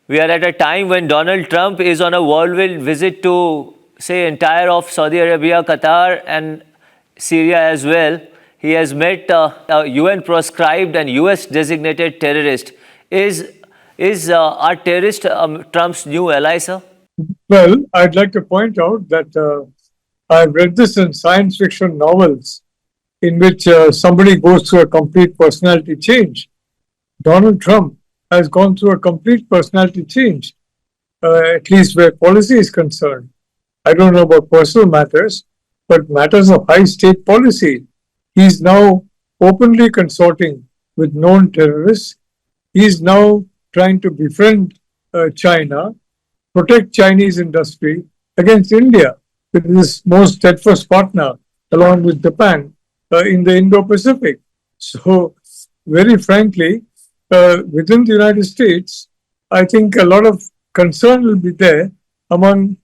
We are at a time when Donald Trump is on a whirlwind visit to, say, entire of Saudi Arabia, Qatar, and Syria as well. He has met a UN proscribed and US designated terrorist. Is our terrorist Trump's new ally, sir? Well, I'd like to point out that I've read this in science fiction novels in which somebody goes through a complete personality change. Donald Trump has gone through a complete personality change, at least where policy is concerned. I don't know about personal matters, but matters of high state policy. He's now openly consorting with known terrorists. He's now trying to befriend China, protect Chinese industry against India, with his most steadfast partner, along with Japan, in the Indo-Pacific. So, very frankly, within the United States, I think a lot of concern will be there among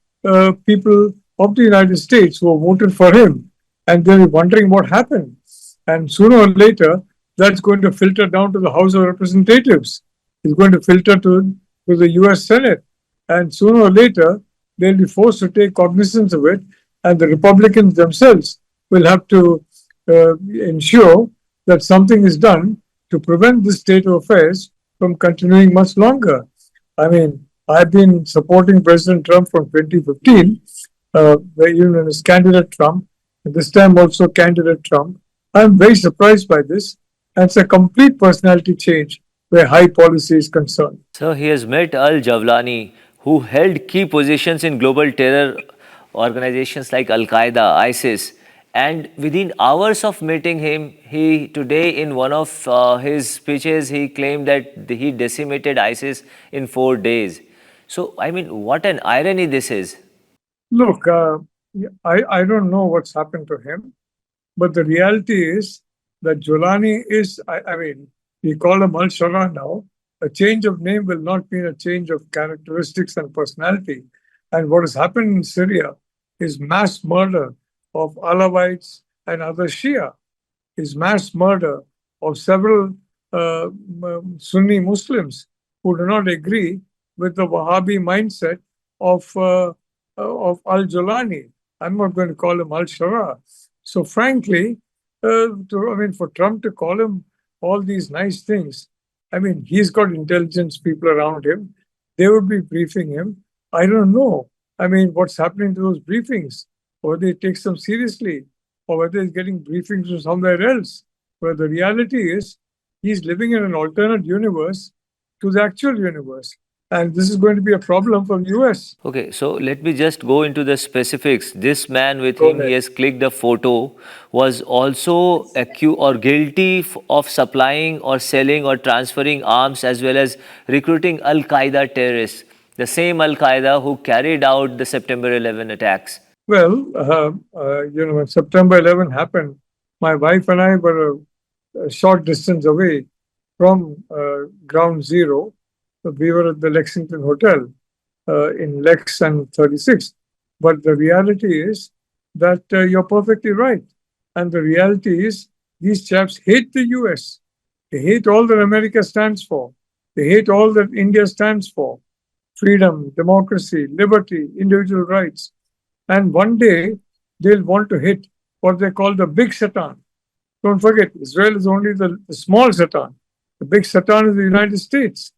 people of the United States who voted for him, and they're wondering what happened. And sooner or later, that's going to filter down to the House of Representatives. It's going to filter to the US Senate. And sooner or later, they'll be forced to take cognizance of it, and the Republicans themselves will have to ensure that something is done to prevent this state of affairs from continuing much longer. I mean, I've been supporting President Trump from 2015, even when his candidate Trump, and this time also candidate Trump. I'm very surprised by this, and it's a complete personality change where high policy is concerned. So he has met al-Jawlani, who held key positions in global terror organizations like Al-Qaeda, ISIS. And within hours of meeting him, he today in one of his speeches, he claimed that he decimated ISIS in 4 days. So, I mean, what an irony this is. Look, I don't know what's happened to him, but the reality is that Jolani is, I mean, we call him al-Sharaa now. A change of name will not mean a change of characteristics and personality. And what has happened in Syria is mass murder of Alawites and other Shia, is mass murder of several Sunni Muslims who do not agree with the Wahhabi mindset of al-Jolani. I'm not going to call him al-Sharaa. So frankly, for Trump to call him all these nice things, I mean, he's got intelligence people around him. They would be briefing him. I don't know. I mean, what's happening to those briefings? Whether he takes them seriously or whether he's getting briefings from somewhere else. But the reality is he's living in an alternate universe to the actual universe. And this is going to be a problem for the US. Okay, so let me just go into the specifics. This man with him, he has clicked a photo, was also accused or guilty of supplying or selling or transferring arms as well as recruiting Al-Qaeda terrorists, the same Al-Qaeda who carried out the September 11 attacks. Well, when September 11 happened, my wife and I were a short distance away from ground zero. We were at the Lexington Hotel in Lex and 36. But the reality is that you're perfectly right. And the reality is these chaps hate the US. They hate all that America stands for. They hate all that India stands for. Freedom, democracy, liberty, individual rights. And one day they'll want to hit what they call the big Satan. Don't forget, Israel is only the small Satan. The big Satan is the United States.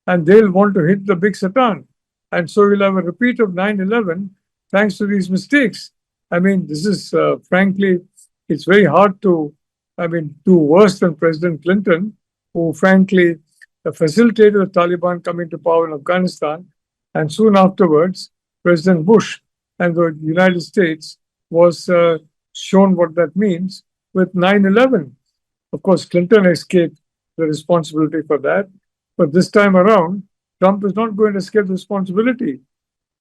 And they'll want to hit the big Satan. And so we'll have a repeat of 9/11 thanks to these mistakes. I mean, this is, frankly, it's very hard to, do worse than President Clinton, who frankly facilitated the Taliban coming to power in Afghanistan. And soon afterwards, President Bush and the United States was shown what that means with 9/11. Of course, Clinton escaped the responsibility for that. But this time around, Trump is not going to escape responsibility.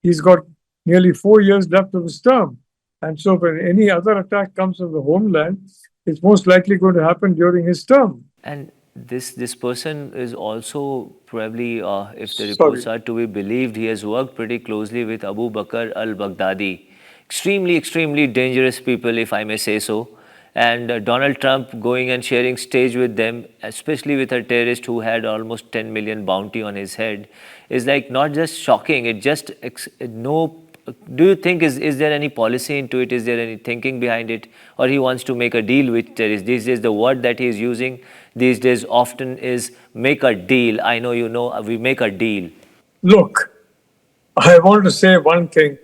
He's got nearly 4 years left of his term. And so when any other attack comes from the homeland, it's most likely going to happen during his term. And this person is also probably, if the reports are to be believed, he has worked pretty closely with Abu Bakr al-Baghdadi. Extremely, extremely dangerous people, if I may say so. and Donald Trump going and sharing stage with them, especially with a terrorist who had almost 10 million bounty on his head, is like not just shocking, it just no. Do you think is there any policy into it? Is there any thinking behind it, or he wants to make a deal with terrorists? These days, the word that he is using these days often is make a deal. I know you know we make a deal. Look, I want to say one thing.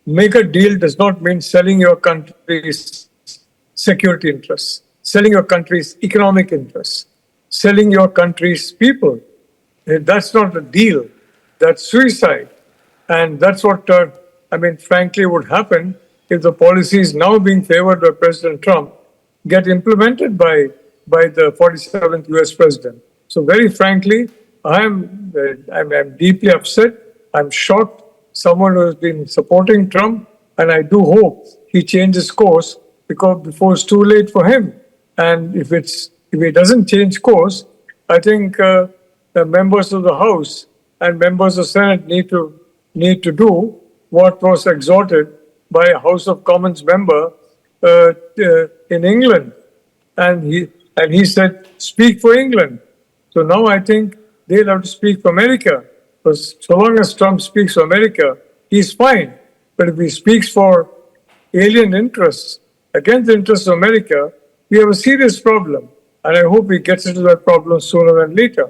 Make a deal does not mean selling your country's security interests, selling your country's economic interests, selling your country's people. That's not a deal. That's suicide. And that's what, frankly, would happen if the policies now being favored by President Trump get implemented by the 47th US president. So very frankly, I'm deeply upset. I'm shocked. Someone who has been supporting Trump, and I do hope he changes course because before it's too late for him. And if he doesn't change course, I think the members of the House and members of the Senate need to do what was exhorted by a House of Commons member in England, and he said, "Speak for England." So now I think they'll have to speak for America. Because so long as Trump speaks for America, he's fine. But if he speaks for alien interests against the interests of America, we have a serious problem. And I hope he gets into that problem sooner than later.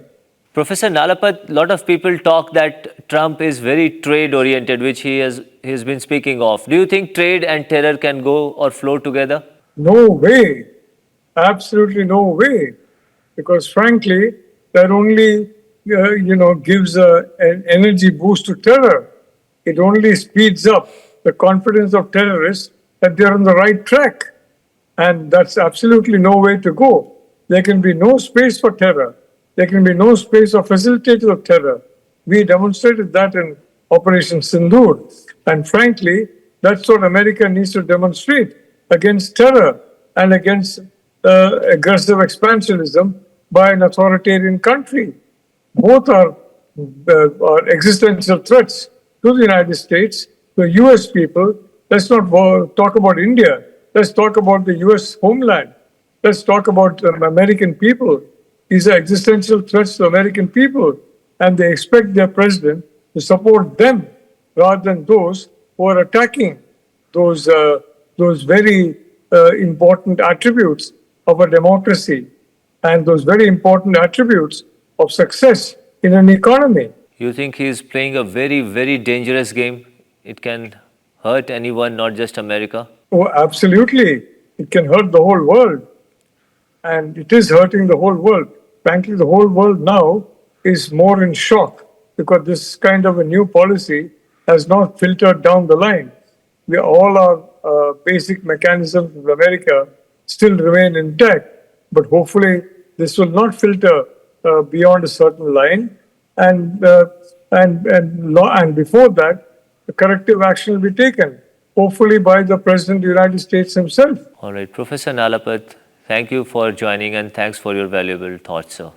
Professor Nalapat, a lot of people talk that Trump is very trade-oriented, which he's been speaking of. Do you think trade and terror can go or flow together? No way. Absolutely no way. Because frankly, that only gives an energy boost to terror. It only speeds up the confidence of terrorists that they're on the right track. And that's absolutely no way to go. There can be no space for terror. There can be no space for facilitators of terror. We demonstrated that in Operation Sindoor. And frankly, that's what America needs to demonstrate against terror and against aggressive expansionism by an authoritarian country. Both are existential threats to the United States, to US people. Let's not talk about India. Let's talk about the US homeland. Let's talk about American people. These are existential threats to American people, and they expect their president to support them rather than those who are attacking those very important attributes of a democracy and those very important attributes of success in an economy. You think he's playing a very, very dangerous game? It can hurt anyone, not just America? Oh, absolutely. It can hurt the whole world. And it is hurting the whole world. Frankly, the whole world now is more in shock because this kind of a new policy has not filtered down the line. All our basic mechanisms of America still remain intact, but hopefully this will not filter beyond a certain line, and before that, the corrective action will be taken, hopefully by the President of the United States himself. All right, Professor Nalapat, thank you for joining and thanks for your valuable thoughts, sir.